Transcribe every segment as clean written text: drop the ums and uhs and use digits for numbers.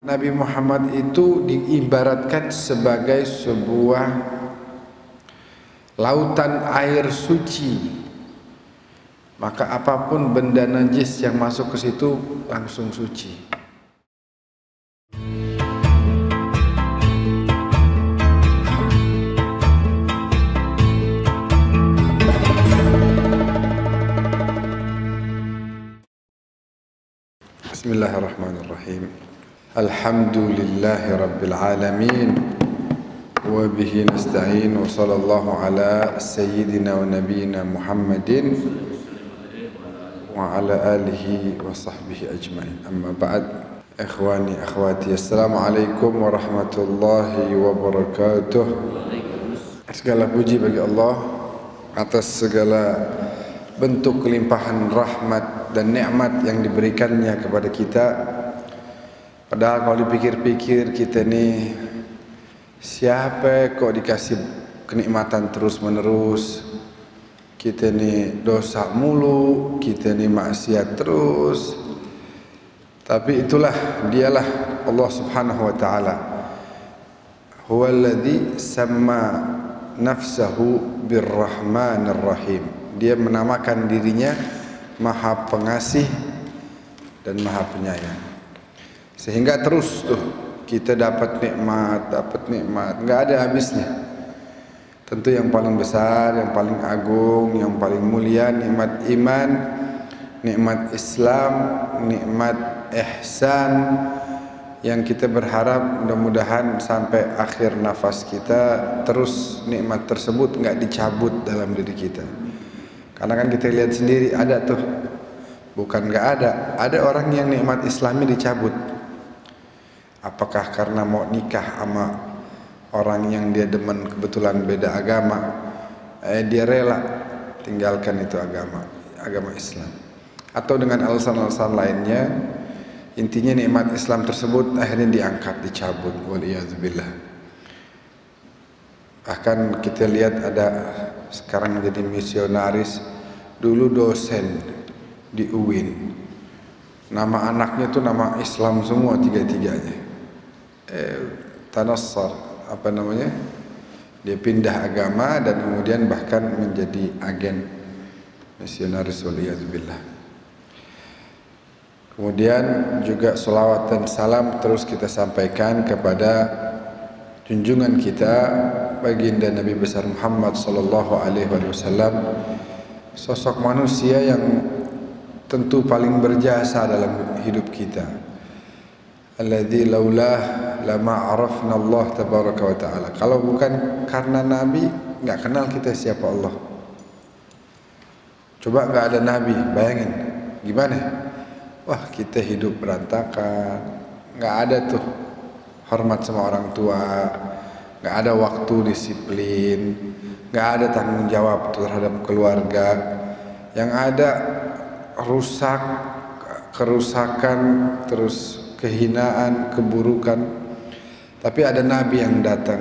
Nabi Muhammad itu diibaratkan sebagai sebuah lautan air suci. Maka apapun benda najis yang masuk ke situ langsung suci. Bismillahirrahmanirrahim. Alhamdulillahi rabbil alamin. Wa bihi nasta'in wa sallallahu ala sayyidina wa nabiyyina Muhammadin wa ala alihi wa sahbihi ajma'in. Amma ba'd. Ikhwani akhwati, assalamualaikum warahmatullahi wabarakatuh. Segala puji bagi Allah atas segala bentuk kelimpahan rahmat dan nikmat yang diberikannya kepada kita. Padahal kalau dipikir-pikir, kita ni siapa kok dikasih kenikmatan terus menerus? Kita ni dosa mulu, kita ni maksiat terus. Tapi itulah, dialah Allah Subhanahu wa taala. Huwallazi samma nafsahu birrahmanir rahim. Dia menamakan dirinya Maha Pengasih dan Maha Penyayang. Sehingga terus tuh kita dapat nikmat, enggak ada habisnya. Tentu yang paling besar, yang paling agung, yang paling mulia nikmat iman, nikmat Islam, nikmat ihsan yang kita berharap mudah-mudahan sampai akhir nafas kita terus nikmat tersebut enggak dicabut dalam diri kita. Karena kan kita lihat sendiri ada tuh, bukan enggak ada orang yang nikmat Islami dicabut. Apakah karena mau nikah sama orang yang dia demen kebetulan beda agama, dia rela tinggalkan itu agama Islam, atau dengan alasan-alasan lainnya. Intinya nikmat Islam tersebut akhirnya diangkat, dicabut. Waliyadzubillah. Bahkan kita lihat ada sekarang jadi misionaris, dulu dosen di UIN, nama anaknya itu nama Islam semua, tiga-tiganya. Tanassar, apa namanya? Dia pindah agama dan kemudian bahkan menjadi agen misionaris. Waliyadzubillah. Kemudian juga salawat dan salam terus kita sampaikan kepada junjungan kita baginda Nabi besar Muhammad sallallahu alaihi wasallam, sosok manusia yang tentu paling berjasa dalam hidup kita. Alladzi laulah lama arafna Allah tabaraka wa taala. Kalau bukan karena Nabi, enggak kenal kita siapa Allah. Coba enggak ada Nabi, bayangin gimana? Wah, kita hidup berantakan. Enggak ada tuh hormat sama orang tua, enggak ada waktu disiplin, enggak ada tanggung jawab terhadap keluarga. Yang ada rusak, kerusakan, terus kehinaan, keburukan. Tapi ada Nabi yang datang,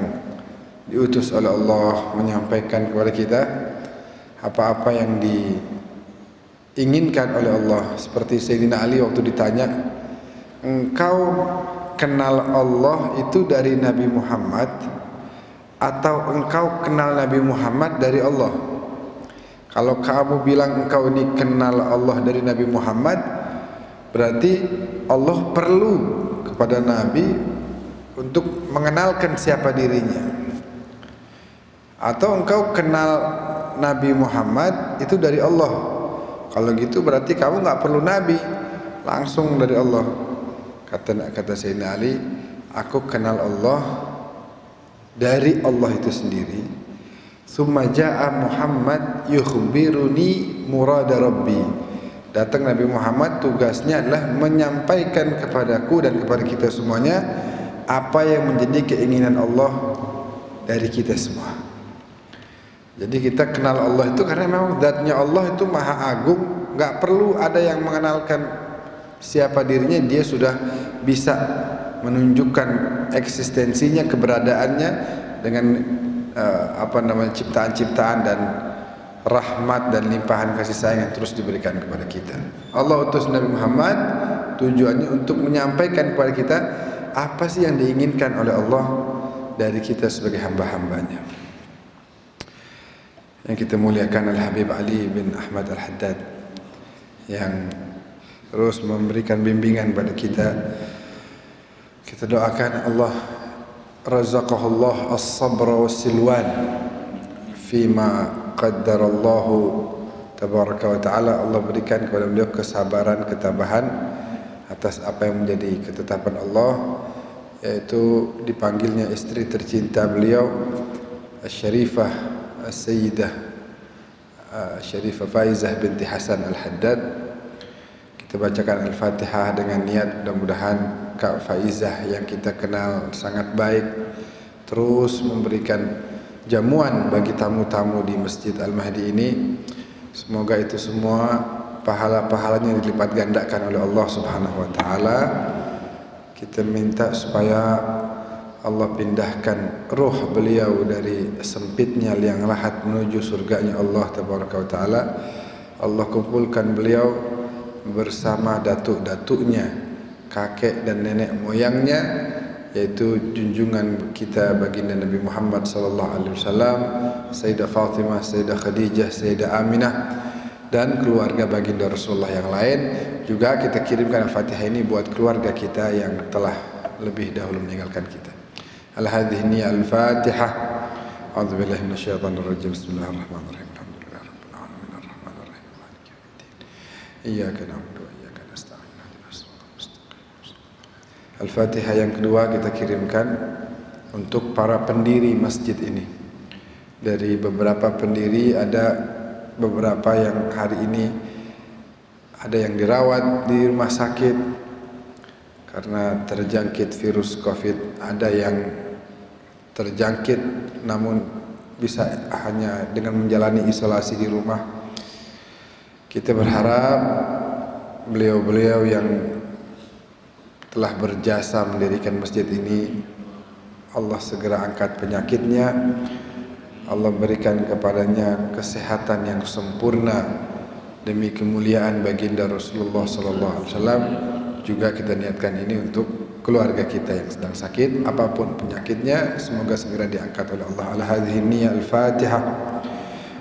diutus oleh Allah menyampaikan kepada kita apa-apa yang diinginkan oleh Allah. Seperti Sayyidina Ali waktu ditanya, engkau kenal Allah itu dari Nabi Muhammad atau engkau kenal Nabi Muhammad dari Allah? Kalau kamu bilang engkau ini kenal Allah dari Nabi Muhammad, berarti Allah perlu kepada Nabi untuk mengenalkan siapa dirinya. Atau engkau kenal Nabi Muhammad itu dari Allah. Kalau gitu berarti kamu nggak perlu Nabi, langsung dari Allah. Kata Sayyidina Ali, aku kenal Allah dari Allah itu sendiri. Tsumma jaa Muhammad yukhbiruni murada rabbi. Datang Nabi Muhammad, tugasnya adalah menyampaikan kepadaku dan kepada kita semuanya apa yang menjadi keinginan Allah dari kita semua. Jadi kita kenal Allah itu karena memang zatnya Allah itu maha agung, enggak perlu ada yang mengenalkan siapa dirinya, dia sudah bisa menunjukkan eksistensinya, keberadaannya dengan ciptaan-ciptaan dan rahmat dan limpahan kasih sayang yang terus diberikan kepada kita. Allah utus Nabi Muhammad tujuannya untuk menyampaikan kepada kita apa sih yang diinginkan oleh Allah dari kita sebagai hamba-hambanya. Yang kita muliakan Al-Habib Ali bin Ahmad Al-Haddad yang terus memberikan bimbingan pada kita. Kita doakan Allah razaqahullah as-sabra was-silwan fima qaddarallahu tabaraka wa ta'ala. Allah berikan kepada beliau kesabaran, ketabahan atas apa yang menjadi ketetapan Allah, yaitu dipanggilnya istri tercinta beliau Syarifah Sayyidah Syarifah Faizah binti Hasan Al-Haddad. Kita bacakan Al-Fatihah dengan niat mudah-mudahan Kak Faizah yang kita kenal sangat baik terus memberikan jamuan bagi tamu-tamu di Masjid Al-Mahdi ini. Semoga itu semua pahala-pahalanya dilipat gandakan oleh Allah Subhanahu wa taala. Kita minta supaya Allah pindahkan ruh beliau dari sempitnya liang lahat menuju surganya Allah Tabaraka wa taala. Allah kumpulkan beliau bersama datuk-datuknya, kakek dan nenek moyangnya, yaitu junjungan kita baginda Nabi Muhammad sallallahu alaihi wasallam, Sayyidah Fatimah, Sayyidah Khadijah, Sayyidah Aminah, dan keluarga baginda Rasulullah yang lain. Juga kita kirimkan Al-Fatihah ini buat keluarga kita yang telah lebih dahulu meninggalkan kita. Al-hadhihi Al-Fatihah. A'udzubillahi minasyaitonir rajim. Bismillahirrahmanirrahim. Alhamdulillahi rabbil alamin arrahmanir rahim maliki yaumiddin. Iyyaka na'budu wa iyyaka nasta'in. Ihdinas siratal mustaqim. Al-Fatihah yang kedua kita kirimkan untuk para pendiri masjid ini. Dari beberapa pendiri ada beberapa yang hari ini ada yang dirawat di rumah sakit karena terjangkit virus COVID, ada yang terjangkit namun bisa hanya dengan menjalani isolasi di rumah. Kita berharap beliau-beliau yang telah berjasa mendirikan masjid ini, Allah segera angkat penyakitnya, Allah berikan kepadanya kesehatan yang sempurna demi kemuliaan baginda Rasulullah sallallahu alaihi wasallam. Juga kita niatkan ini untuk keluarga kita yang sedang sakit, apapun penyakitnya, semoga segera diangkat oleh Allah. Al-hadhihi niyyah Al-Fatihah.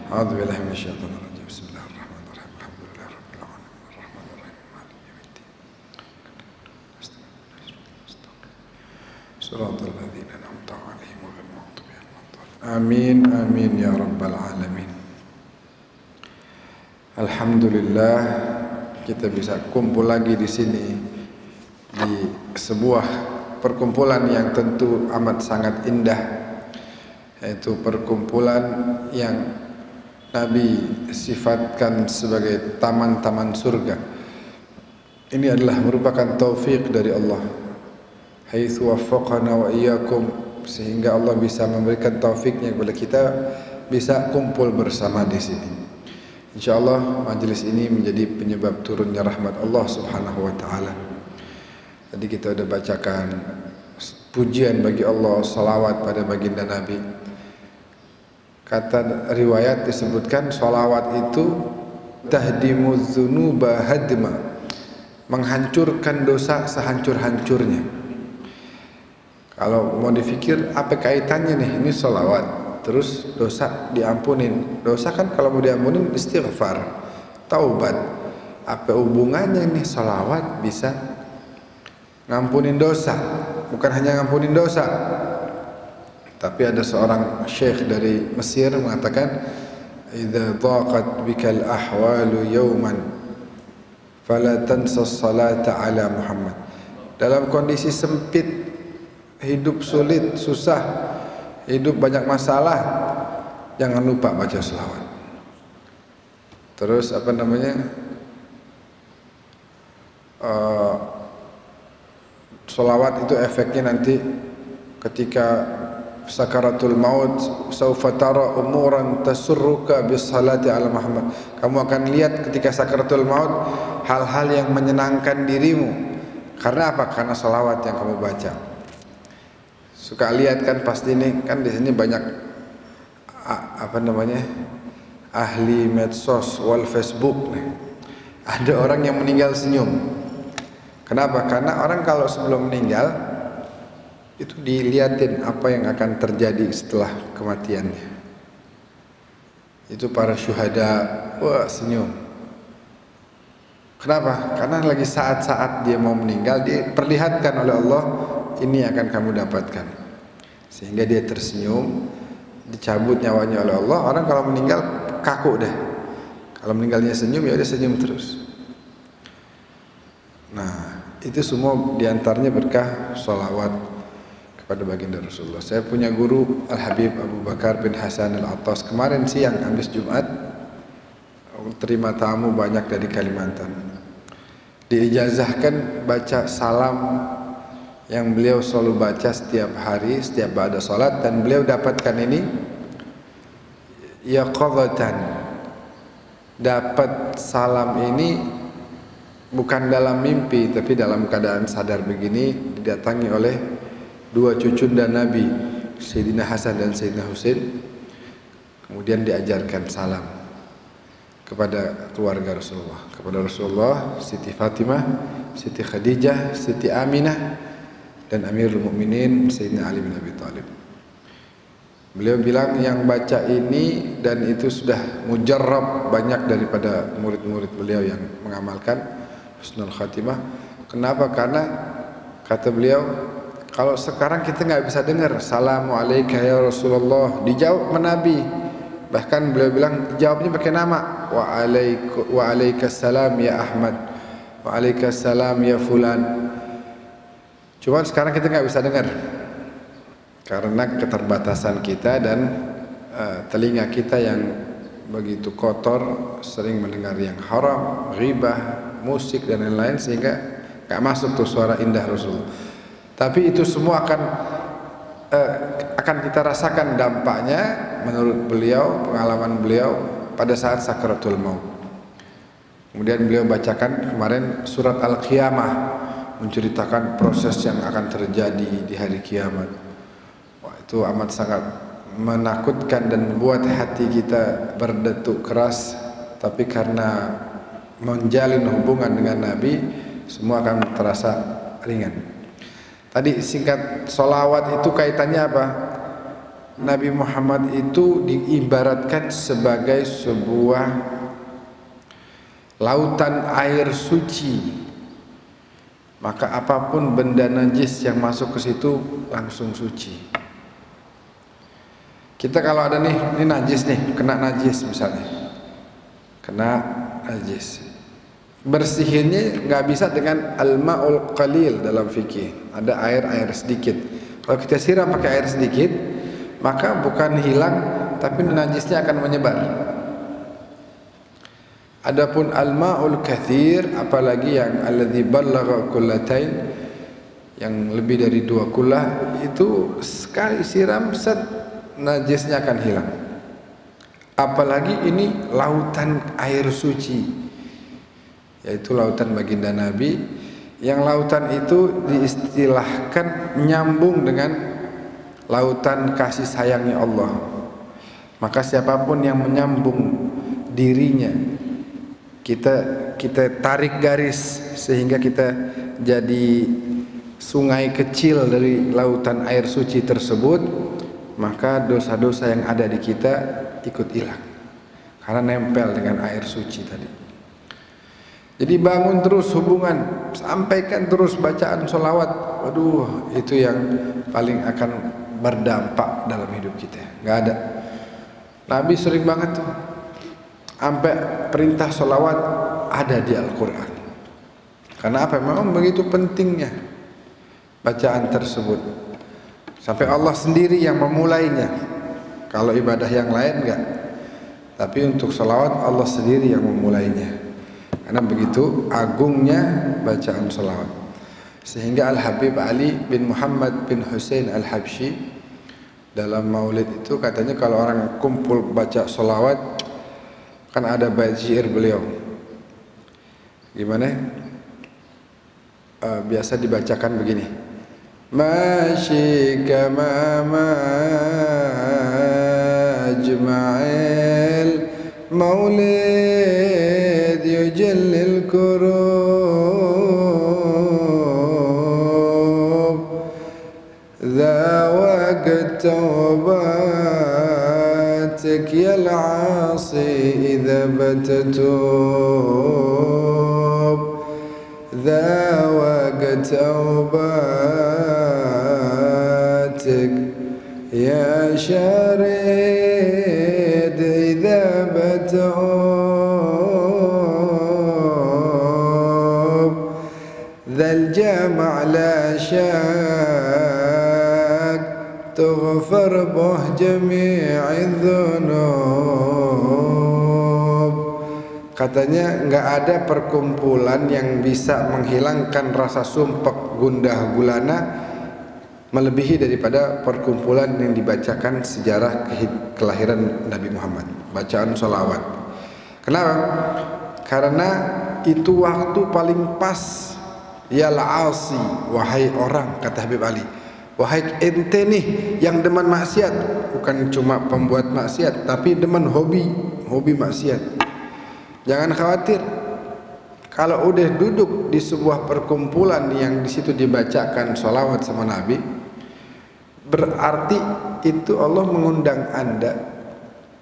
A'udzubillahi minasyaitonir rajim. Bismillahirrahmanirrahim. Alhamdulillahi rabbil alamin arrahmanir rahim maliki yaumiddin. Shiratal ladzina an'amta 'alaihim ghairil maghdubi 'alaihim waladdallin. Amin amin ya rabbal alamin. Alhamdulillah kita bisa kumpul lagi di sini di sebuah perkumpulan yang tentu amat sangat indah, yaitu perkumpulan yang Nabi sifatkan sebagai taman-taman surga. Ini adalah merupakan taufik dari Allah. Haitsu waffaqana wa iyyakum, sehingga Allah bisa memberikan taufiknya kepada kita bisa kumpul bersama di sini. InsyaAllah majelis ini menjadi penyebab turunnya rahmat Allah Subhanahu wa ta'ala. Tadi kita sudah bacakan pujian bagi Allah, salawat pada baginda Nabi. Kata riwayat disebutkan salawat itu tahdimuz dzunuba hadma, menghancurkan dosa sehancur-hancurnya. Kalau mau dipikir apa kaitannya nih, ini salawat terus dosa diampunin. Dosa kan kalau mau diampunin istighfar, taubat. Apa hubungannya nih salawat bisa ngampunin dosa? Bukan hanya ngampunin dosa, tapi ada seorang syekh dari Mesir mengatakan, idza dhaqat bikal ahwalu yawman fala tansa salata ala Muhammad. Dalam kondisi sempit, hidup sulit, susah, hidup banyak masalah, jangan lupa baca selawat. Terus apa namanya, selawat itu efeknya nanti ketika sakaratul maut, saufa tara umuran tasurruka bis salati ala Muhammad. Kamu akan lihat ketika sakaratul maut hal-hal yang menyenangkan dirimu. Karena apa? Karena selawat yang kamu baca. Suka lihat kan pasti nih, kan di sini banyak apa namanya, ahli medsos wal Facebook nih. Ada orang yang meninggal senyum. Kenapa? Karena orang kalau sebelum meninggal itu dilihatin apa yang akan terjadi setelah kematiannya. Itu para syuhada, wah senyum. Kenapa? Karena lagi saat-saat dia mau meninggal, diperlihatkan oleh Allah, ini akan kamu dapatkan. Sehingga dia tersenyum, dicabut nyawanya oleh Allah. Orang kalau meninggal kaku deh. Kalau meninggalnya senyum, ya dia senyum terus. Nah, itu semua diantaranya berkah sholawat kepada baginda Rasulullah. Saya punya guru Al-Habib Abu Bakar bin Hasan Al-Attas. Kemarin siang habis Jumat terima tamu banyak dari Kalimantan. Diijazahkan baca salam yang beliau selalu baca setiap hari, setiap ba'da salat, dan beliau dapatkan ini yaqadatan. Dapat salam ini bukan dalam mimpi, tapi dalam keadaan sadar begini, didatangi oleh dua cucunda Nabi, Sayyidina Hasan dan Sayyidina Husain. Kemudian diajarkan salam kepada keluarga Rasulullah, kepada Rasulullah, Siti Fatimah, Siti Khadijah, Siti Aminah, dan Amirul Mukminin Sayyidina Ali bin Abi Thalib. Beliau bilang yang baca ini dan itu sudah mujarrab, banyak daripada murid-murid beliau yang mengamalkan husnul khatimah. Kenapa? Karena kata beliau, kalau sekarang kita nggak bisa dengar Assalamualaikum ya Rasulullah, dijawab Nabi. Bahkan beliau bilang jawabnya pakai nama, Waalaikumsalam ya Ahmad, Waalaikumsalam ya Fulan. Cuman sekarang kita nggak bisa dengar karena keterbatasan kita dan telinga kita yang begitu kotor, sering mendengar yang haram, ghibah, musik dan lain-lain, sehingga nggak masuk tuh suara indah Rasul. Tapi itu semua akan kita rasakan dampaknya menurut beliau, pengalaman beliau pada saat sakaratul maut. Kemudian beliau bacakan kemarin surat Al-Qiyamah, menceritakan proses yang akan terjadi di hari kiamat. Wah, itu amat sangat menakutkan dan membuat hati kita berdetuk keras. Tapi karena menjalin hubungan dengan Nabi, semua akan terasa ringan. Tadi singkat, solawat itu kaitannya apa? Nabi Muhammad itu diibaratkan sebagai sebuah lautan air suci. Maka apapun benda najis yang masuk ke situ langsung suci. Kita kalau ada nih, ini najis nih, kena najis misalnya, kena najis, bersihinnya nggak bisa dengan al-ma'ul qalil dalam fikih. Ada air sedikit. Kalau kita siram pakai air sedikit, maka bukan hilang, tapi najisnya akan menyebar. Adapun al-ma'ul kathir, apalagi yang alladzi ballagha kullatain, yang lebih dari 2 kullah, itu sekali siram set najisnya akan hilang. Apalagi ini lautan air suci, yaitu lautan baginda Nabi, yang lautan itu diistilahkan nyambung dengan lautan kasih sayangnya Allah. Maka siapapun yang menyambung dirinya, kita tarik garis sehingga kita jadi sungai kecil dari lautan air suci tersebut, maka dosa-dosa yang ada di kita ikut hilang karena nempel dengan air suci tadi. Jadi bangun terus hubungan, sampaikan terus bacaan sholawat. Waduh, itu yang paling akan berdampak dalam hidup kita. Nggak ada. Nabi sering banget tuh, sampai perintah sholawat ada di Al-Quran. Karena apa? Memang begitu pentingnya bacaan tersebut. Sampai Allah sendiri yang memulainya. Kalau ibadah yang lain enggak. Tapi untuk sholawat Allah sendiri yang memulainya. Karena begitu agungnya bacaan sholawat. Sehingga Al-Habib Ali bin Muhammad bin Husain Al-Habsyi dalam maulid itu katanya kalau orang kumpul baca sholawat, kan ada bait syair beliau. Gimana? Biasa dibacakan begini. Masyika ma ajma'il maulid yujallil kurub ذاوقت توباتك يا العاصي إذا بتتوب ذاوقت توباتك يا شريد إذا بتوب ذا الجمع لا شك تغفر به جميع الذنوب. Katanya nggak ada perkumpulan yang bisa menghilangkan rasa sumpek gundah gulana melebihi daripada perkumpulan yang dibacakan sejarah kelahiran Nabi Muhammad, bacaan sholawat. Kenapa? Karena itu waktu paling pas. Ya la'asi, wahai orang, kata Habib Ali, wahai ente nih yang demen maksiat, bukan cuma pembuat maksiat tapi demen hobi maksiat. Jangan khawatir, kalau udah duduk di sebuah perkumpulan yang di situ dibacakan sholawat sama Nabi, berarti itu Allah mengundang Anda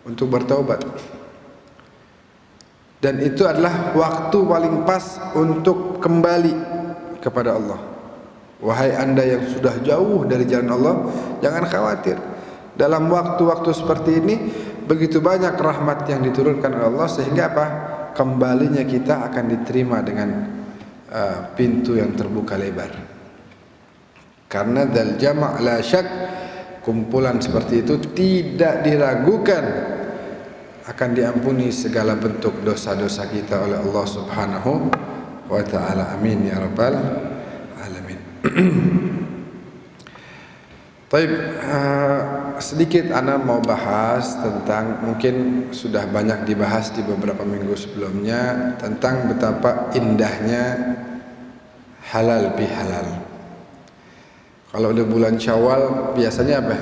untuk bertaubat. Dan itu adalah waktu paling pas untuk kembali kepada Allah. Wahai Anda yang sudah jauh dari jalan Allah, jangan khawatir. Dalam waktu-waktu seperti ini begitu banyak rahmat yang diturunkan oleh Allah, sehingga apa? Kembalinya kita akan diterima dengan pintu yang terbuka lebar. Karena dzal jama' la syak, kumpulan seperti itu tidak diragukan akan diampuni segala bentuk dosa-dosa kita oleh Allah Subhanahu wa ta'ala. Amin ya rabbal alamin. Taib, sedikit ana mau bahas tentang, mungkin sudah banyak dibahas di beberapa minggu sebelumnya, tentang betapa indahnya halal bihalal. Kalau udah bulan Syawal biasanya apa?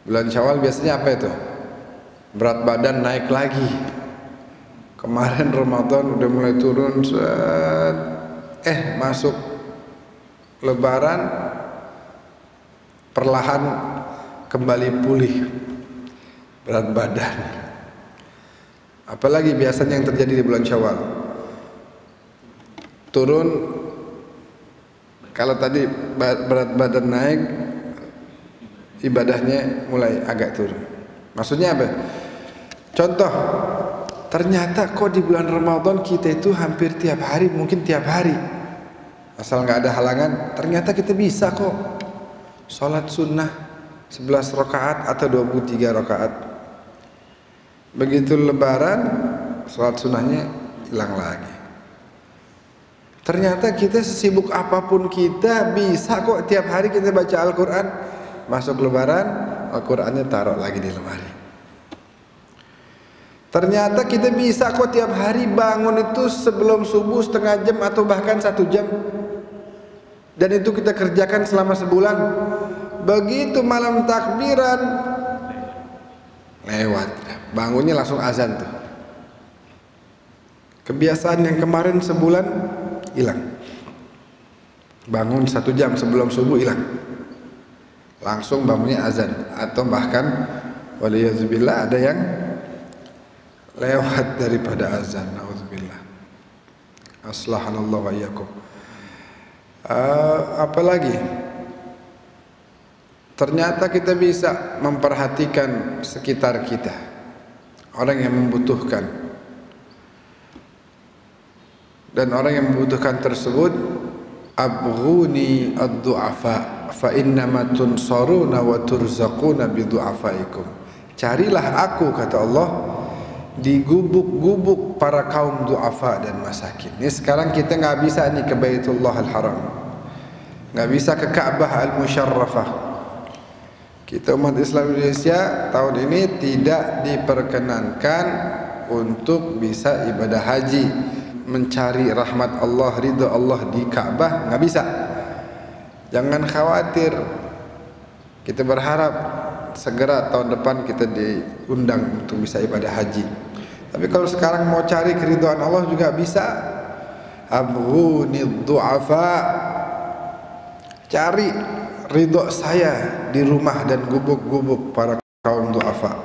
Bulan Syawal biasanya apa itu? Berat badan naik lagi. Kemarin Ramadan udah mulai turun, masuk Lebaran perlahan kembali pulih berat badan. Apalagi biasanya yang terjadi di bulan Syawal, turun. Kalau tadi berat badan naik, ibadahnya mulai agak turun. Maksudnya apa? Contoh, ternyata kok di bulan Ramadan kita itu hampir tiap hari, mungkin tiap hari, asal nggak ada halangan, ternyata kita bisa kok sholat sunnah 11 rakaat atau 23 rakaat. Begitu Lebaran, sholat sunnahnya hilang lagi. Ternyata kita sesibuk apapun kita bisa kok tiap hari kita baca Al-Quran. Masuk Lebaran, Al-Qurannya taruh lagi di lemari. Ternyata kita bisa kok tiap hari bangun itu sebelum subuh setengah jam atau bahkan 1 jam, dan itu kita kerjakan selama sebulan. Begitu malam takbiran lewat, bangunnya langsung azan tuh. Kebiasaan yang kemarin sebulan hilang. Bangun 1 jam sebelum subuh hilang, langsung bangunnya azan, atau bahkan waliyazubillah ada yang lewat daripada azan. Nauzubillah. Aslahanallahu wa iyyakum. Apalagi ternyata kita bisa memperhatikan sekitar kita, orang yang membutuhkan, dan orang yang membutuhkan tersebut, abghuni ad-du'afa fa innama tunsaruna wa turzaquna bi du'afaikum. Carilah aku, kata Allah, di gubuk-gubuk para kaum du'afa dan masakin. Ini sekarang kita nggak bisa nih ke Baitullah Al-Haram, nggak bisa ke Ka'bah Al-Musyarrafah. Kita umat Islam Indonesia tahun ini tidak diperkenankan untuk bisa ibadah haji, mencari rahmat Allah, ridha Allah di Ka'bah, nggak bisa. Jangan khawatir, kita berharap segera tahun depan kita diundang untuk bisa ibadah haji. Tapi kalau sekarang mau cari keridhaan Allah juga bisa. Abghunid du'afa, Cari ridho saya di rumah dan gubuk-gubuk para kaum du'afa.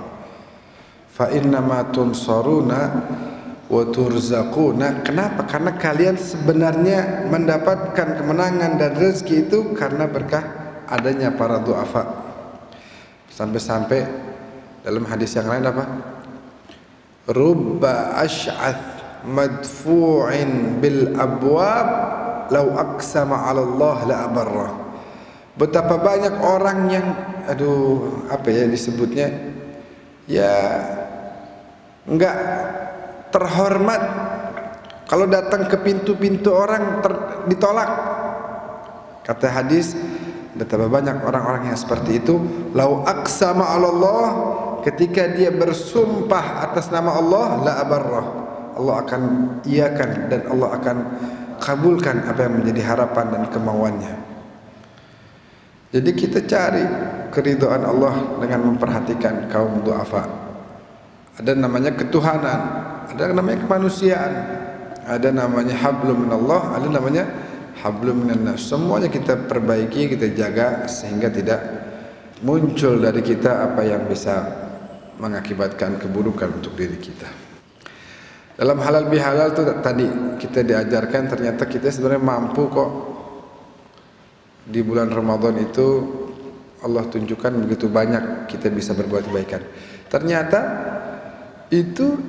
Fa innama tunsaruna wa turzaquna. Kenapa? Karena kalian sebenarnya mendapatkan kemenangan dan rezeki itu karena berkah adanya para du'afa. Sampai-sampai dalam hadis yang lain apa? Rubba ash'ath madfu'in bil abwab law aqsama 'ala Allah la abarra. Betapa banyak orang yang apa ya disebutnya, ya enggak terhormat kalau datang ke pintu-pintu orang ditolak. Kata hadis, betapa banyak orang-orang yang seperti itu. Lau aqsama 'ala Allah, ketika dia bersumpah atas nama Allah, la abarrah, Allah akan iakan dan Allah akan kabulkan apa yang menjadi harapan dan kemauannya. Jadi kita cari keridhaan Allah dengan memperhatikan kaum du'afa. Ada namanya ketuhanan, ada namanya kemanusiaan, ada namanya hablum minallah, ada namanya hablum minannas. Semuanya kita perbaiki, kita jaga sehingga tidak muncul dari kita apa yang bisa mengakibatkan keburukan untuk diri kita. Dalam halal bihalal itu tadi kita diajarkan, ternyata kita sebenarnya mampu kok. Di bulan Ramadan itu Allah tunjukkan begitu banyak kita bisa berbuat kebaikan. Ternyata itu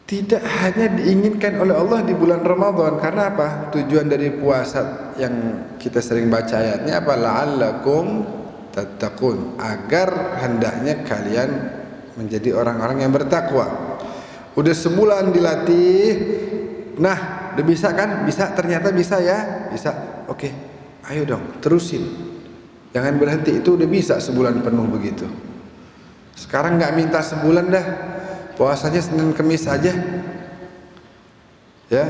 tidak hanya diinginkan oleh Allah di bulan Ramadan. Karena apa? Tujuan dari puasa yang kita sering baca ayatnya apa? La'allakum tattaqun, agar hendaknya kalian menjadi orang-orang yang bertakwa. Udah sebulan dilatih, nah udah bisa kan? Bisa, ternyata bisa ya? Bisa, oke, ayo dong terusin, jangan berhenti. Itu udah bisa sebulan penuh begitu. Sekarang nggak minta sebulan dah, puasanya Senin Kemis aja ya,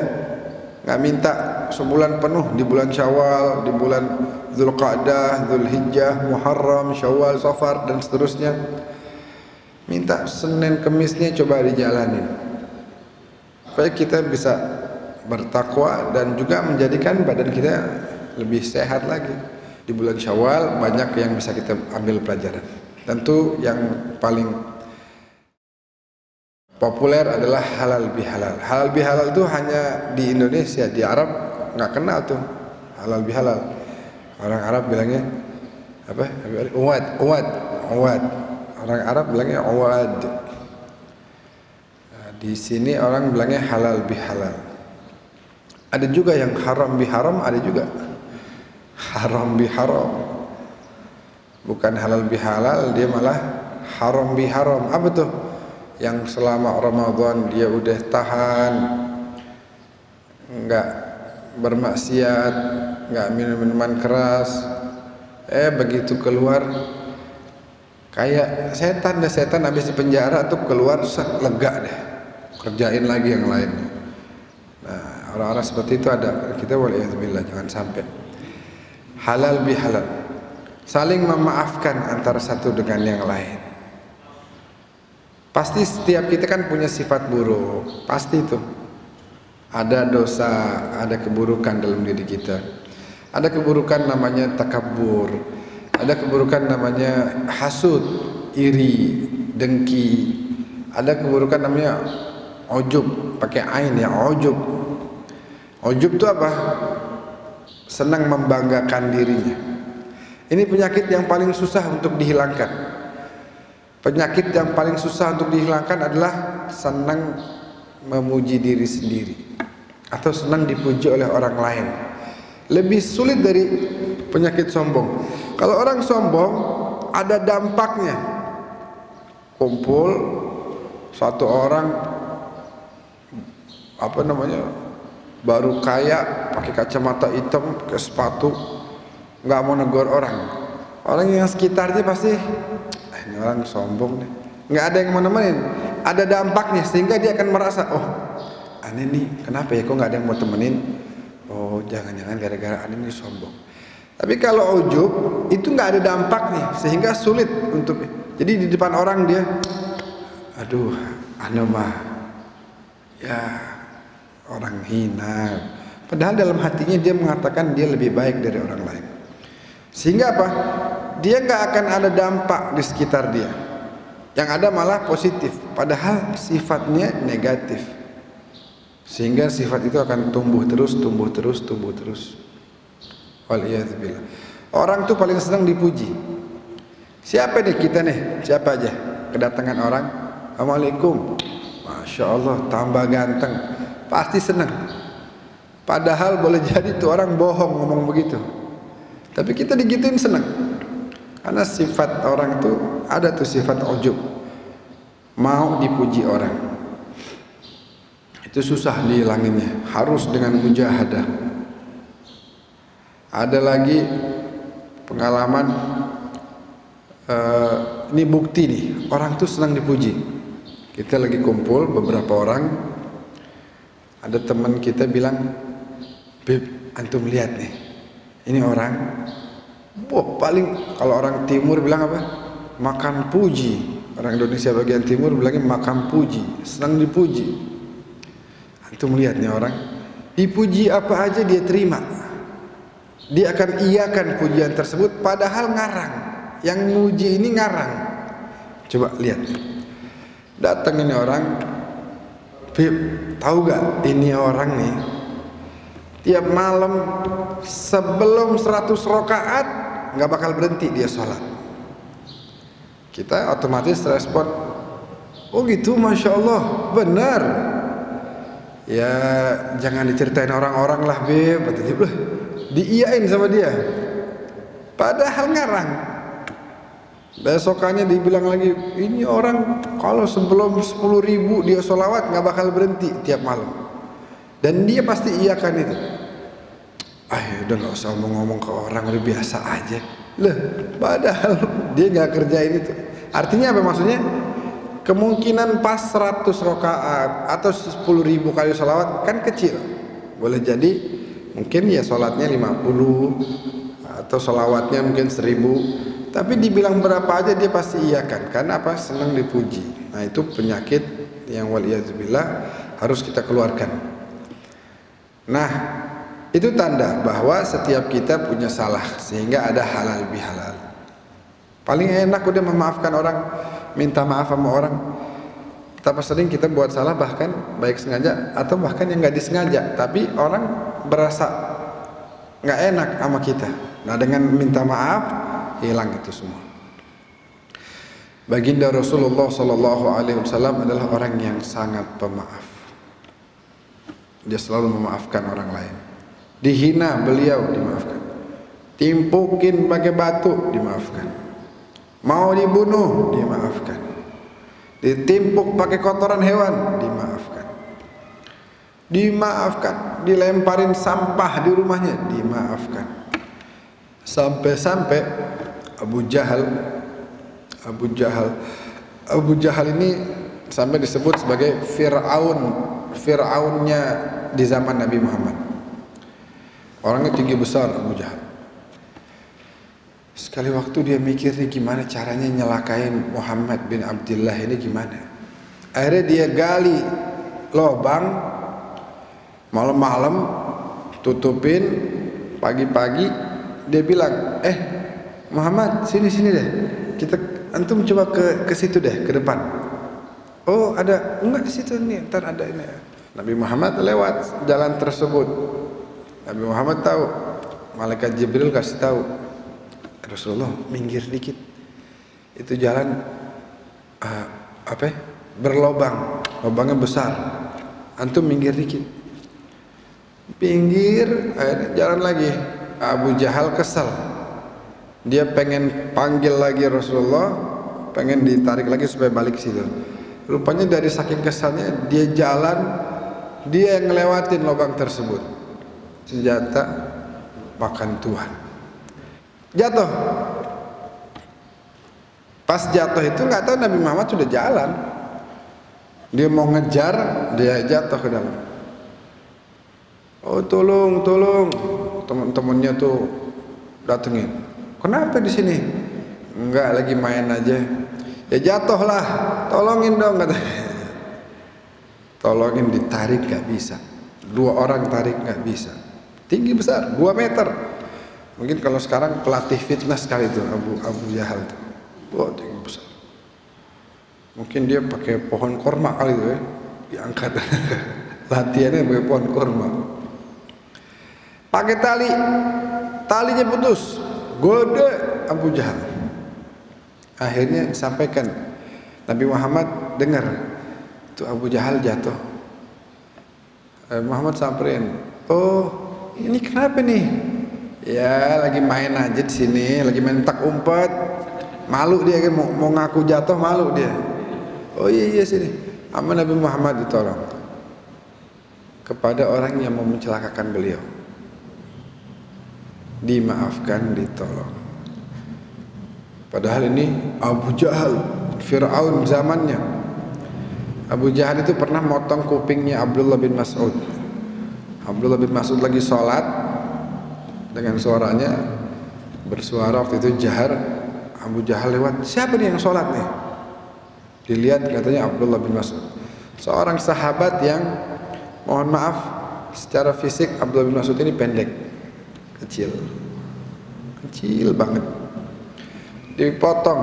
nggak minta sebulan penuh di bulan Syawal, di bulan Dzulqa'dah, Dzulhijjah, Muharram, Syawal, Safar dan seterusnya. Minta Senin Kemisnya coba dijalanin supaya kita bisa bertakwa dan juga menjadikan badan kita lebih sehat lagi. Di bulan Syawal banyak yang bisa kita ambil pelajaran. Tentu yang paling populer adalah halal bihalal. Halal bihalal itu hanya di Indonesia, di Arab nggak kenal tuh halal bihalal. Orang Arab bilangnya apa? Uwad. Orang Arab bilangnya uwad. Nah, di sini orang bilangnya halal bihalal. Ada juga yang haram biharam, ada juga haram biharam. Bukan halal bihalal, dia malah haram biharam. Apa tuh? Yang selama Ramadan dia udah tahan, enggak bermaksiat, enggak minum minuman keras. Begitu keluar kayak setan habis di penjara tuh keluar lega deh, kerjain lagi yang lain. Nah, orang-orang seperti itu ada. Kita waliyadzubillah jangan sampai. Halal bihalal, saling memaafkan antara satu dengan yang lain. Pasti setiap kita kan punya sifat buruk, pasti itu. Ada dosa, ada keburukan dalam diri kita. Ada keburukan namanya takabur, ada keburukan namanya hasud, iri, dengki. Ada keburukan namanya ujub, pakai ain ya, ujub. Ujub itu apa? Senang membanggakan dirinya. Ini penyakit yang paling susah untuk dihilangkan. Penyakit yang paling susah untuk dihilangkan adalah senang memuji diri sendiri atau senang dipuji oleh orang lain. Lebih sulit dari penyakit sombong. Kalau orang sombong ada dampaknya. Kumpul satu orang baru kaya, pakai kacamata hitam, pakai sepatu, nggak mau negor orang. Orang yang sekitarnya pasti ini orang sombong nih, nggak ada yang mau nemenin. Ada dampaknya sehingga dia akan merasa, oh aneh nih, kenapa ya kok nggak ada yang mau temenin? Oh jangan-jangan gara-gara aneh nih sombong. Tapi kalau ujub itu nggak ada dampaknya sehingga sulit untuk. Jadi di depan orang dia, aduh, anu mah, ya orang hina. Padahal dalam hatinya dia mengatakan dia lebih baik dari orang lain. Sehingga apa? Dia nggak akan ada dampak di sekitar dia. Yang ada malah positif, padahal sifatnya negatif. Sehingga sifat itu akan tumbuh terus. Waliyadzubillah. Orang tuh paling senang dipuji. Siapa nih kita nih? Siapa aja? Kedatangan orang, Assalamualaikum. Masya Allah, tambah ganteng. Pasti senang. Padahal boleh jadi tuh orang bohong ngomong begitu. Tapi kita digituin senang. Karena sifat orang tuh ada tuh sifat ujub. Mau dipuji orang. Itu susah dihilanginnya. Harus dengan mujahadah. Ada lagi pengalaman, ini bukti nih, orang tuh senang dipuji. Kita lagi kumpul beberapa orang, ada teman kita bilang, Beb, antum lihat nih, ini orang, paling kalau orang timur bilang apa? Makan puji. Orang Indonesia bagian timur bilangnya makan puji, senang dipuji. Antum lihat nih orang, dipuji apa aja dia terima. Dia akan iyakan pujian tersebut padahal ngarang. Yang muji ini ngarang. Coba lihat. Datang ini orang, Beb, tahu gak ini orang nih tiap malam sebelum 100 rakaat nggak bakal berhenti dia sholat. Kita otomatis respon, oh gitu, Masya Allah, benar. Ya jangan diceritain orang-orang lah, Beb. Diiyain sama dia, padahal ngarang. Besokannya dibilang lagi, ini orang kalau sebelum 10.000 dia sholawat nggak bakal berhenti tiap malam. Dan dia pasti iyakan itu. Udah nggak usah ngomong ke orang, udah biasa aja. Padahal dia nggak kerjain itu. Artinya apa maksudnya? Kemungkinan pas 100 rakaat atau 10.000 kali sholawat kan kecil. Boleh jadi mungkin ya sholatnya 50 atau sholawatnya mungkin 1000, tapi dibilang berapa aja dia pasti iyakan. Karena apa? Senang dipuji. Nah itu penyakit yang waliyadzubillah harus kita keluarkan. Nah itu tanda bahwa setiap kita punya salah, sehingga ada halal bihalal. Paling enak udah memaafkan orang, minta maaf sama orang. Betapa sering kita buat salah, bahkan baik sengaja atau bahkan yang nggak disengaja, tapi orang berasa nggak enak sama kita. Nah dengan minta maaf hilang itu semua. Baginda Rasulullah SAW adalah orang yang sangat pemaaf. Dia selalu memaafkan orang lain. Dihina beliau dimaafkan. Timpukin pakai batu dimaafkan. Mau dibunuh dimaafkan. Ditimpuk pakai kotoran hewan dimaafkan. Dimaafkan. Dilemparin sampah di rumahnya dimaafkan. Sampai-sampai Abu Jahal ini sampai disebut sebagai Fir'aunnya di zaman Nabi Muhammad. Orangnya tinggi besar Abu Jahal. Sekali waktu dia mikir nih gimana caranya nyelakain Muhammad bin Abdullah ini gimana. Akhirnya dia gali lubang malam-malam, tutupin, pagi-pagi dia bilang, Muhammad sini deh, antum coba ke situ deh, ke depan. Oh ada, enggak ke situ nih, ntar ada ini. Nabi Muhammad lewat jalan tersebut. Nabi Muhammad tahu, malaikat Jibril kasih tahu, Rasulullah minggir dikit, itu jalan berlobang, lobangnya besar, antum minggir dikit. Pinggir, akhirnya jalan lagi. Abu Jahal kesal, dia pengen panggil lagi Rasulullah, pengen ditarik lagi supaya balik ke situ. Rupanya dari saking kesalnya dia jalan, dia yang ngelewatin lubang tersebut. Senjata makan Tuhan. Jatuh. Pas jatuh itu nggak tahu Nabi Muhammad sudah jalan. Dia mau ngejar, dia jatuh ke dalam. Oh tolong, teman-temannya tuh datengin. Kenapa di sini? Enggak, lagi main aja. Ya jatuhlah, tolongin dong katanya. Tolongin, ditarik nggak bisa. 2 orang tarik nggak bisa. Tinggi besar, 2 meter. Mungkin kalau sekarang pelatih fitness kali itu Abu Jahal itu. Wah, tinggi besar. Mungkin dia pakai pohon korma kali itu ya, diangkat. Latihannya pakai pohon korma. Pakai talinya putus. Gode Abu Jahal. Akhirnya sampaikan Nabi Muhammad dengar itu Abu Jahal jatuh. Muhammad samperin. Oh, ini kenapa nih? Ya lagi main aja di sini, lagi main tak umpet. Malu dia kan mau ngaku jatuh, malu dia. Oh iya sini. Sama Nabi Muhammad ditolong. Kepada orang yang mau mencelakakan beliau, dimaafkan, ditolong. Padahal ini Abu Jahal, Fir'aun zamannya. Abu Jahal itu pernah motong kupingnya Abdullah bin Mas'ud. Abdullah bin Mas'ud lagi sholat dengan suaranya bersuara waktu itu jahar. Abu Jahal lewat, siapa nih yang sholat nih? Dilihat katanya Abdullah bin Mas'ud, seorang sahabat yang mohon maaf secara fisik Abdullah bin Mas'ud ini pendek, kecil banget. Dipotong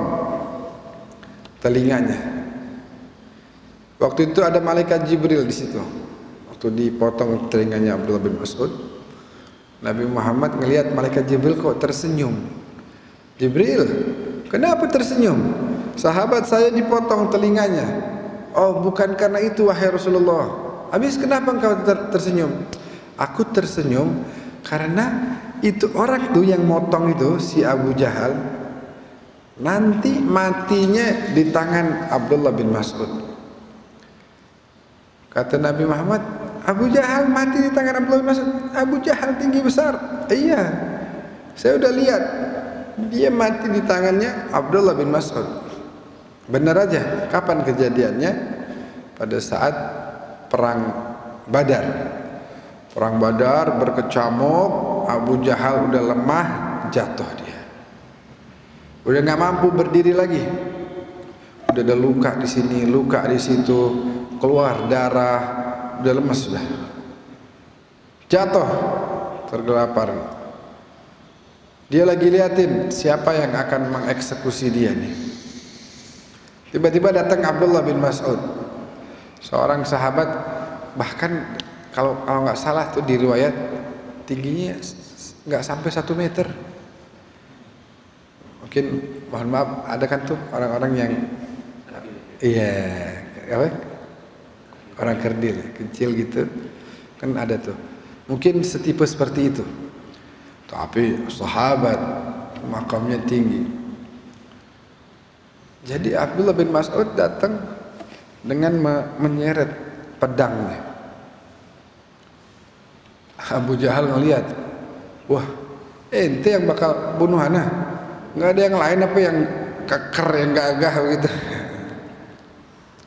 telinganya. Waktu itu ada malaikat Jibril di situ. Waktu dipotong telinganya Abdullah bin Mas'ud, Nabi Muhammad ngelihat malaikat Jibril kok tersenyum. Jibril, kenapa tersenyum? Sahabat saya dipotong telinganya. Oh, bukan karena itu wahai Rasulullah. Habis kenapa engkau tersenyum? Aku tersenyum karena itu orang itu yang motong itu si Abu Jahal nanti matinya di tangan Abdullah bin Mas'ud. Kata Nabi Muhammad, Abu Jahal mati di tangan Abdullah bin Mas'ud. Abu Jahal tinggi besar. Iya, saya udah lihat dia mati di tangannya Abdullah bin Mas'ud. Benar aja. Kapan kejadiannya? Pada saat perang Badar. Perang Badar berkecamuk, Abu Jahal udah lemah, jatuh dia. Udah nggak mampu berdiri lagi. Udah ada luka di sini, luka di situ, keluar darah, udah lemas sudah. Jatuh, tergelapar. Dia lagi liatin siapa yang akan mengeksekusi dia nih. Tiba-tiba datang Abdullah bin Mas'ud, seorang sahabat, bahkan kalau nggak salah tuh di riwayat tingginya nggak sampai 1 meter. Mungkin mohon maaf ada kan tuh orang-orang yang apa? Orang kerdil kecil gitu kan ada tuh. Mungkin setipe seperti itu. Tapi sahabat makamnya tinggi. Jadi Abdullah bin Mas'ud datang dengan menyeret pedangnya. Abu Jahal ngelihat, wah, ente yang bakal bunuh ana. Nggak ada yang lain apa yang keker, yang gagah begitu.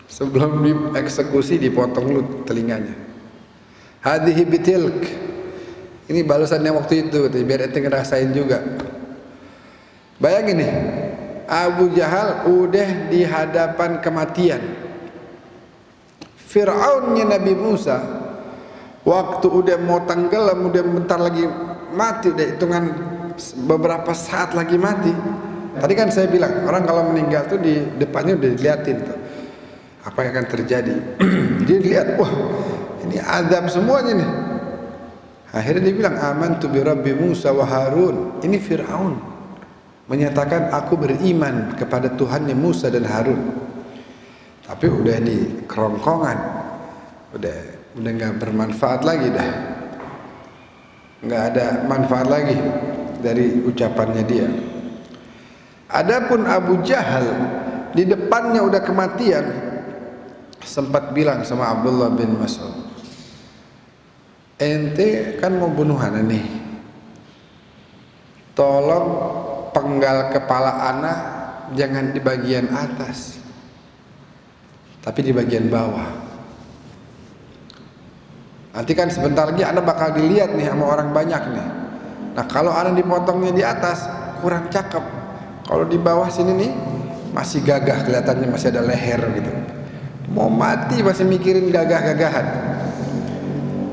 Sebelum dieksekusi dipotong lu telinganya. Hadhihi bitilk. Ini balasannya waktu itu, biar ente ngerasain juga. Bayangin nih, Abu Jahal udah di hadapan kematian. Fir'aunnya Nabi Musa waktu udah mau tenggelam, udah bentar lagi mati, udah hitungan beberapa saat lagi mati. Tadi kan saya bilang orang kalau meninggal tuh di depannya udah diliatin tuh apa yang akan terjadi. Dia lihat, wah ini azab semuanya nih. Akhirnya dia bilang, amantu bi Rabbi Musa wa Harun. Ini Fir'aun menyatakan aku beriman kepada Tuhannya Musa dan Harun. Tapi udah di kerongkongan, udah nggak bermanfaat lagi dah, nggak ada manfaat lagi dari ucapannya dia. Adapun Abu Jahal di depannya udah kematian, sempat bilang sama Abdullah bin Mas'ud, ente kan mau bunuh ana nih, tolong penggal kepala ana jangan di bagian atas, tapi di bagian bawah. Nanti kan sebentar lagi ana bakal dilihat nih sama orang banyak nih. Nah kalau ana dipotongnya di atas kurang cakep, kalau di bawah sini nih masih gagah, kelihatannya masih ada leher gitu. Mau mati masih mikirin gagah-gagahan.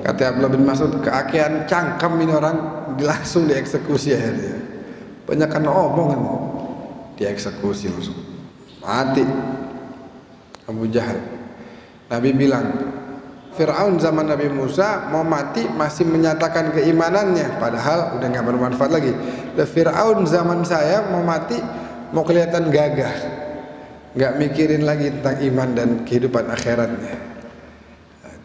Kata Abdullah bin Mas'ud, keakean cangkem ini orang langsung dieksekusi akhirnya. Banyak kan omongan, dieksekusi langsung, mati Abu Jahal. Nabi bilang, Fir'aun zaman Nabi Musa mau mati masih menyatakan keimanannya, padahal udah nggak bermanfaat lagi. Dan Fir'aun zaman saya mau mati mau kelihatan gagah, nggak mikirin lagi tentang iman dan kehidupan akhiratnya.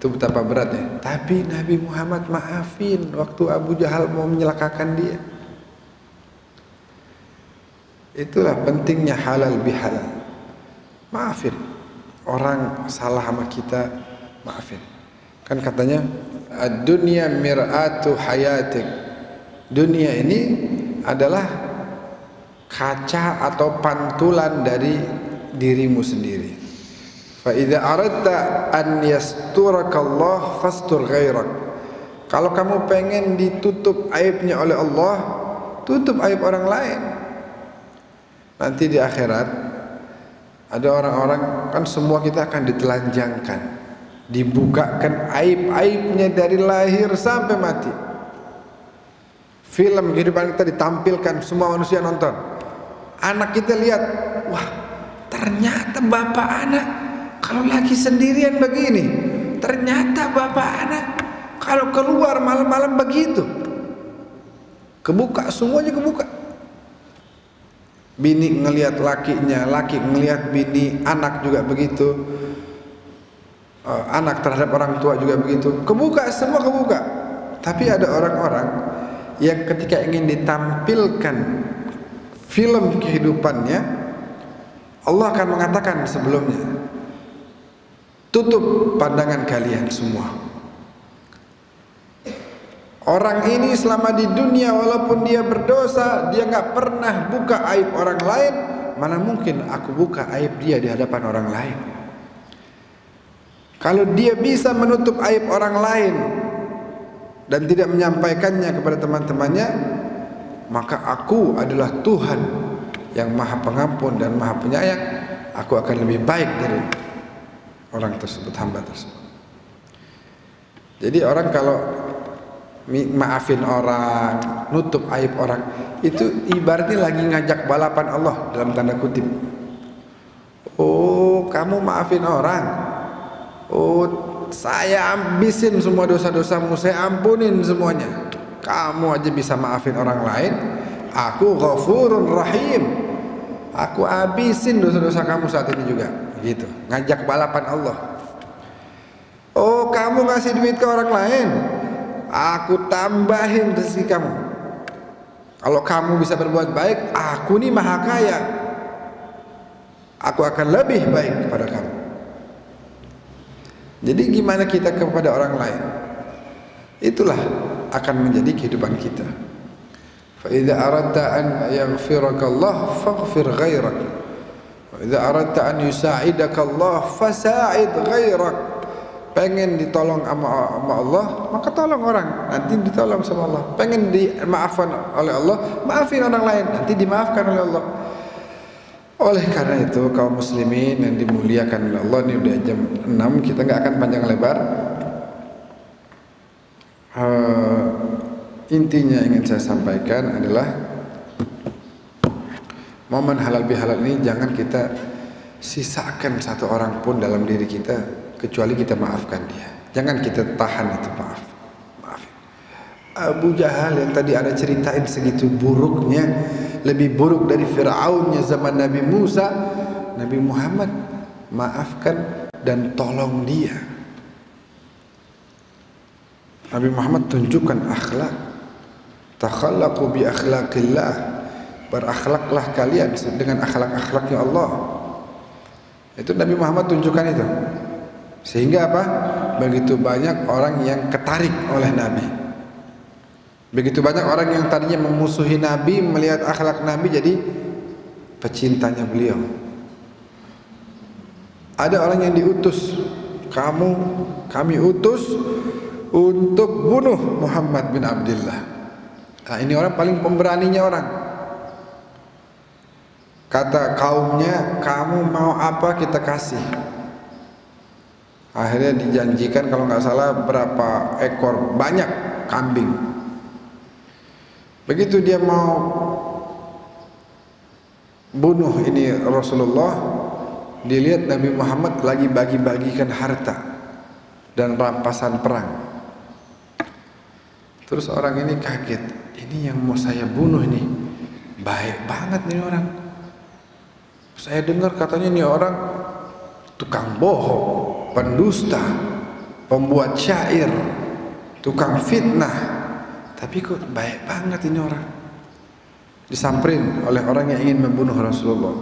Itu betapa beratnya. Tapi Nabi Muhammad maafin waktu Abu Jahal mau menyelakakan dia. Itulah pentingnya halal bihalal. Maafin orang salah sama kita, maafin. Kan katanya ad-dunya mir'atu hayatik. Dunia ini adalah kaca atau pantulan dari dirimu sendiri. Fa idza aradta an yasturaka Allah fastur ghairak. Kalau kamu pengen ditutup aibnya oleh Allah, tutup aib orang lain. Nanti di akhirat ada orang-orang, kan semua kita akan ditelanjangkan, dibukakan aib-aibnya dari lahir sampai mati. Film kehidupan kita ditampilkan, semua manusia nonton. Anak kita lihat, wah ternyata bapak anak kalau lagi sendirian begini, ternyata bapak anak kalau keluar malam-malam begitu. Kebuka, semuanya kebuka. Bini ngelihat lakinya, laki ngelihat bini, anak juga begitu. Anak terhadap orang tua juga begitu. Kebuka, semua kebuka. Tapi ada orang-orang yang ketika ingin ditampilkan film kehidupannya, Allah akan mengatakan sebelumnya, tutup pandangan kalian semua. Orang ini selama di dunia walaupun dia berdosa, dia nggak pernah buka aib orang lain. Mana mungkin aku buka aib dia di hadapan orang lain? Kalau dia bisa menutup aib orang lain dan tidak menyampaikannya kepada teman-temannya, maka aku adalah Tuhan yang Maha Pengampun dan Maha Penyayang. Aku akan lebih baik dari orang tersebut, hamba tersebut. Jadi orang kalau maafin orang, nutup aib orang, itu ibaratnya lagi ngajak balapan Allah dalam tanda kutip. Oh, kamu maafin orang, oh saya habisin semua dosa-dosamu, saya ampunin semuanya. Kamu aja bisa maafin orang lain, aku Ghafurur Rahim, aku habisin dosa-dosa kamu saat ini juga. Gitu, ngajak balapan Allah. Oh, kamu ngasih duit ke orang lain, aku tambahin rezeki kamu. Kalau kamu bisa berbuat baik, aku nih maha kaya, aku akan lebih baik kepada kamu. Jadi gimana kita kepada orang lain, itulah akan menjadi kehidupan kita. Fa idza aradta an yaghfiraka Allah faghfir ghairak, wa idza aradta an yusa'idaka Allah fasa'id ghairak. Pengen ditolong sama Allah, maka tolong orang, nanti ditolong sama Allah. Pengen dimaafkan oleh Allah, maafin orang lain, nanti dimaafkan oleh Allah. Oleh karena itu kaum muslimin yang dimuliakan oleh Allah, ini udah jam 6, kita nggak akan panjang lebar. Intinya ingin saya sampaikan adalah momen halal bihalal ini jangan kita sisakan satu orang pun dalam diri kita kecuali kita maafkan dia. Jangan kita tahan itu, maafin. Abu Jahal yang tadi ada ceritain segitu buruknya, lebih buruk dari Fir'aunnya zaman Nabi Musa, Nabi Muhammad maafkan dan tolong dia. Nabi Muhammad tunjukkan akhlak. Takhallaqu bi akhlaqillah. Berakhlaklah kalian dengan akhlak-akhlaknya Allah. Itu Nabi Muhammad tunjukkan itu. Sehingga apa? Begitu banyak orang yang ketarik oleh Nabi. Begitu banyak orang yang tadinya memusuhi Nabi, melihat akhlak Nabi jadi pecintanya beliau. Ada orang yang diutus, kami utus untuk bunuh Muhammad bin Abdullah. Nah, ini orang paling pemberaninya orang. Kata kaumnya, kamu mau apa kita kasih. Akhirnya dijanjikan kalau nggak salah berapa ekor, banyak kambing. Begitu dia mau bunuh ini Rasulullah, dilihat Nabi Muhammad lagi bagi-bagikan harta dan rampasan perang. Terus orang ini kaget, ini yang mau saya bunuh ini baik banget nih orang. Saya dengar katanya ini orang tukang bohong, pendusta, pembuat syair, tukang fitnah, tapi kok baik banget ini orang. Disamperin oleh orang yang ingin membunuh Rasulullah.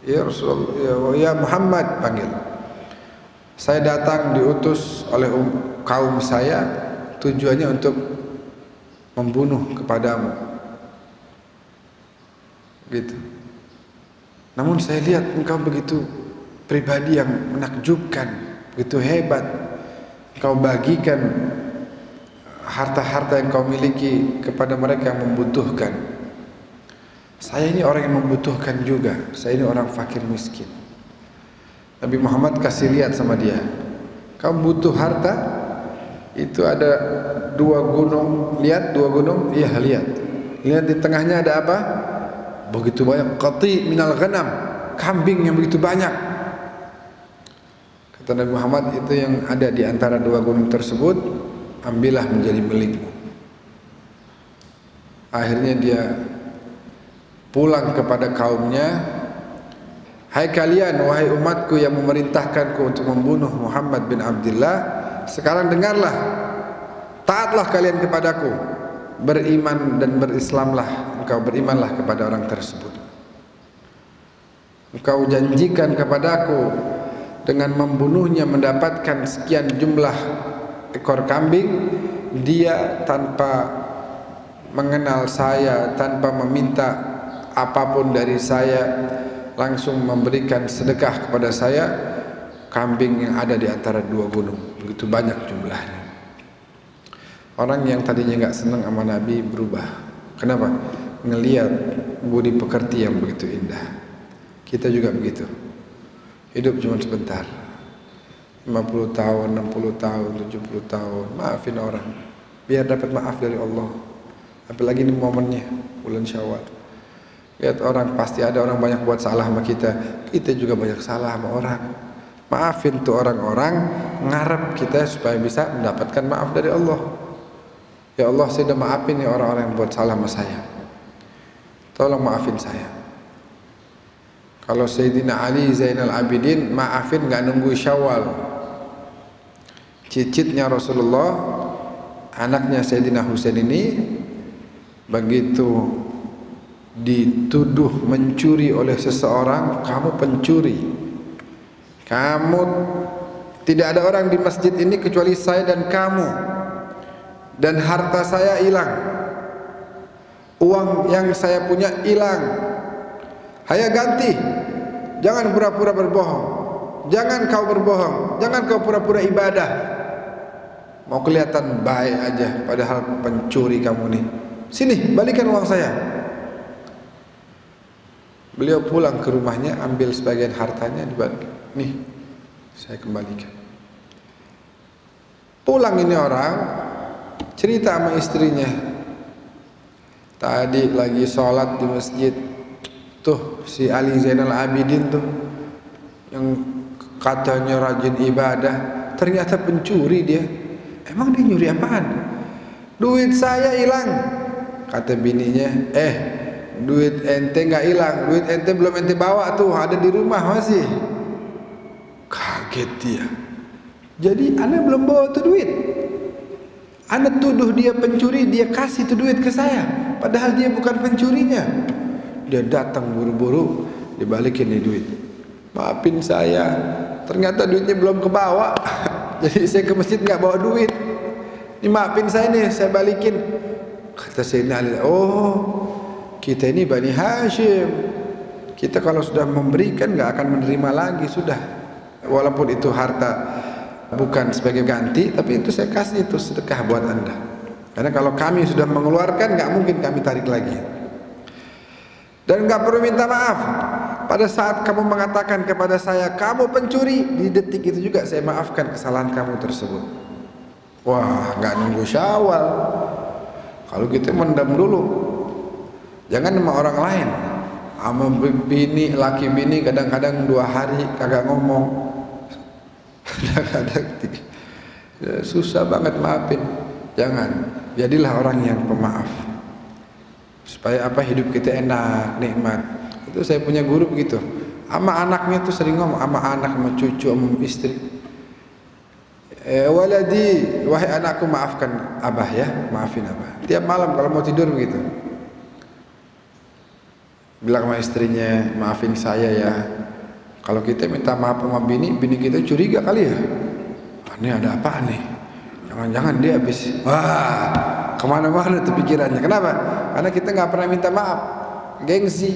Ya Rasulullah, ya Muhammad, panggil. Saya datang diutus oleh kaum saya, tujuannya untuk membunuh kepadamu. Gitu. Namun saya lihat engkau begitu pribadi yang menakjubkan, begitu hebat. Engkau bagikan harta-harta yang kau miliki kepada mereka yang membutuhkan. Saya ini orang yang membutuhkan juga. Saya ini orang fakir miskin. Nabi Muhammad kasih lihat sama dia, kau butuh harta? Itu ada 2 gunung. Lihat 2 gunung? Iya, lihat. Lihat di tengahnya ada apa? Begitu banyak qati minal ghanam, kambing yang begitu banyak. Kata Nabi Muhammad, itu yang ada di antara 2 gunung tersebut, ambillah menjadi milikmu. Akhirnya dia pulang kepada kaumnya, hai kalian, wahai umatku yang memerintahkanku untuk membunuh Muhammad bin Abdullah, sekarang dengarlah, taatlah kalian kepadaku, beriman dan berislamlah, engkau berimanlah kepada orang tersebut. Engkau janjikan kepadaku dengan membunuhnya mendapatkan sekian jumlah ekor kambing, dia tanpa mengenal saya, tanpa meminta apapun dari saya, langsung memberikan sedekah kepada saya kambing yang ada di antara 2 gunung. Begitu banyak jumlahnya. Orang yang tadinya nggak senang sama Nabi berubah. Kenapa? Ngelihat budi pekerti yang begitu indah. Kita juga begitu. Hidup cuma sebentar. 50 tahun, 60 tahun, 70 tahun. Maafin orang biar dapat maaf dari Allah. Apalagi ini momennya bulan Syawal. Lihat orang, pasti ada orang banyak buat salah sama kita. Kita juga banyak salah sama orang. Maafin tuh orang-orang, ngarep kita supaya bisa mendapatkan maaf dari Allah. Ya Allah, saya udah maafin nih orang-orang yang buat salah sama saya. Tolong maafin saya. Kalau Sayyidina Ali Zainal Abidin maafin nggak nunggu Syawal. Cicitnya Rasulullah, anaknya Sayyidina Husain ini begitu dituduh mencuri oleh seseorang, kamu pencuri, kamu, tidak ada orang di masjid ini kecuali saya dan kamu, dan harta saya hilang, uang yang saya punya hilang, hayo ganti, jangan pura-pura berbohong, jangan kau berbohong, jangan kau pura-pura ibadah, mau kelihatan baik aja padahal pencuri kamu nih, sini balikan uang saya. Beliau pulang ke rumahnya, ambil sebagian hartanya, dibalik, nih saya kembalikan. Pulang ini orang, cerita sama istrinya, tadi lagi sholat di masjid, tuh si Ali Zainal Abidin tuh yang katanya rajin ibadah, ternyata pencuri dia. Emang dia nyuri apaan? Duit saya hilang, kata bininya. Duit ente nggak hilang, duit ente belum ente bawa tuh, ada di rumah masih. Kaget dia. Jadi ana belum bawa tuh duit. Ana tuduh dia pencuri, dia kasih tuh duit ke saya, padahal dia bukan pencurinya. Dia datang buru-buru, dibalikin nih duit. Maafin saya, ternyata duitnya belum kebawa. Jadi saya ke masjid nggak bawa duit. Ini maafin saya nih, saya balikin. Kata Sayyidina Ali, oh, kita ini Bani Hashim, kita kalau sudah memberikan nggak akan menerima lagi, sudah. Walaupun itu harta bukan sebagai ganti, tapi itu saya kasih, itu sedekah buat anda. Karena kalau kami sudah mengeluarkan, nggak mungkin kami tarik lagi. Dan nggak perlu minta maaf. Pada saat kamu mengatakan kepada saya, kamu pencuri, di detik itu juga saya maafkan kesalahan kamu tersebut. Wah, nggak nunggu Syawal, Kalau kita mendam dulu, jangan sama orang lain. Sama bini, laki bini kadang-kadang 2 hari kagak ngomong, kadang-kadang susah banget maafin. Jangan, jadilah orang yang pemaaf. Supaya apa, hidup kita enak, nikmat. Itu saya punya guru begitu. Sama anaknya tuh sering ngomong, sama anak, sama cucu, sama istri. Waladi, wahai anakku, maafkan abah ya, maafin abah. Tiap malam kalau mau tidur begitu. Bilang sama istrinya, maafin saya ya. Kalau kita minta maaf sama bini kita curiga kali ya. Ini ada apa nih? Jangan-jangan dia habis kemana-mana tuh pikirannya. Kenapa? Karena kita nggak pernah minta maaf, gengsi.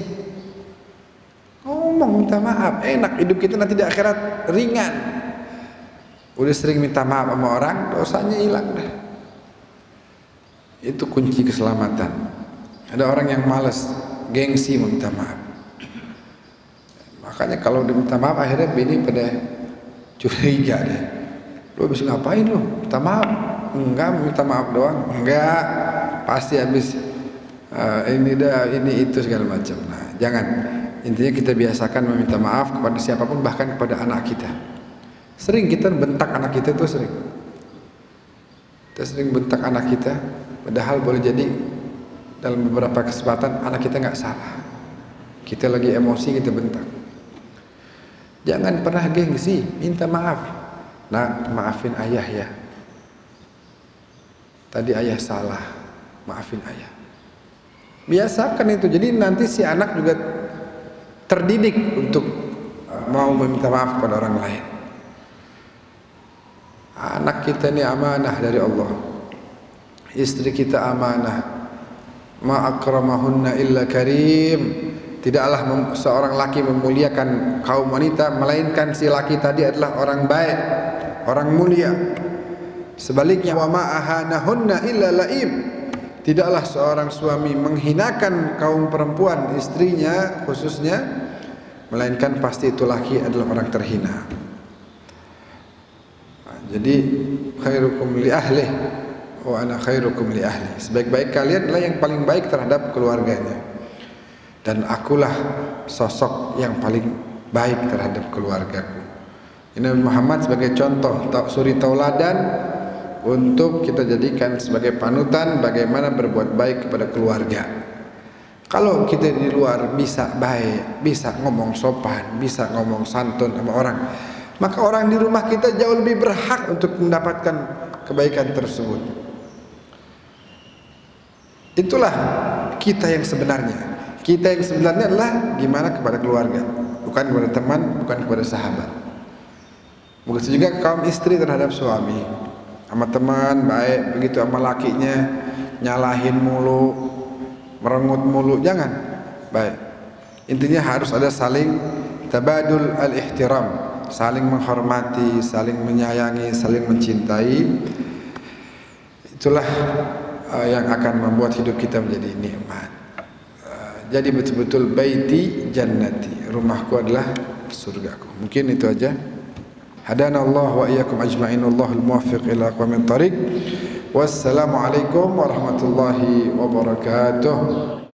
Ngomong minta maaf, enak hidup kita nanti di akhirat ringan. Udah sering minta maaf sama orang, dosanya hilang dah. Itu kunci keselamatan. Ada orang yang malas, gengsi minta maaf. Makanya kalau diminta maaf akhirnya bini pada curiga deh. Lu habis ngapain lu? Minta maaf? Enggak, minta maaf doang. Enggak, pasti habis ini itu segala macam. Nah, jangan. Intinya kita biasakan meminta maaf kepada siapapun, bahkan kepada anak kita. Sering kita bentak anak kita tuh sering. Kita sering bentak anak kita, padahal boleh jadi dalam beberapa kesempatan anak kita nggak salah. Kita lagi emosi kita bentak. Jangan pernah gengsi, minta maaf. Nah, maafin ayah ya. Tadi ayah salah, maafin ayah. Biasakan itu. Jadi nanti si anak juga terdidik untuk mau meminta maaf kepada orang lain. Anak kita ini amanah dari Allah. Istri kita amanah. Ma akramahunna illa karim. Tidaklah seorang laki memuliakan kaum wanita, melainkan si laki tadi adalah orang baik, orang mulia. Sebaliknya, wa ma ahanahunna illa laim. Tidaklah seorang suami menghinakan kaum perempuan, istrinya khususnya, melainkan pasti itu laki adalah orang terhina. Jadi khairukum li ahli wa ana khairukum li ahli. Sebaik-baik kalian adalah yang paling baik terhadap keluarganya. Dan akulah sosok yang paling baik terhadap keluargaku. Ini Muhammad sebagai contoh suri tauladan untuk kita jadikan sebagai panutan bagaimana berbuat baik kepada keluarga. Kalau kita di luar bisa baik, bisa ngomong sopan, bisa ngomong santun sama orang, maka orang di rumah kita jauh lebih berhak untuk mendapatkan kebaikan tersebut. Itulah kita yang sebenarnya. Kita yang sebenarnya adalah gimana kepada keluarga, bukan kepada teman, bukan kepada sahabat. Begitu juga kaum istri terhadap suami. Sama teman baik, begitu sama lakinya nyalahin mulu, merengut mulu, jangan. Baik. Intinya harus ada saling tabadul al-ihtiram, saling menghormati, saling menyayangi, saling mencintai. Itulah yang akan membuat hidup kita menjadi nikmat. Jadi betul-betul baiti jannati, rumahku adalah surgaku. Mungkin itu aja. Hadana Allah wa iyyakum ajma'in, Allahul muwaffiq ila aqwamit thariq. Wassalamualaikum warahmatullahi wabarakatuh.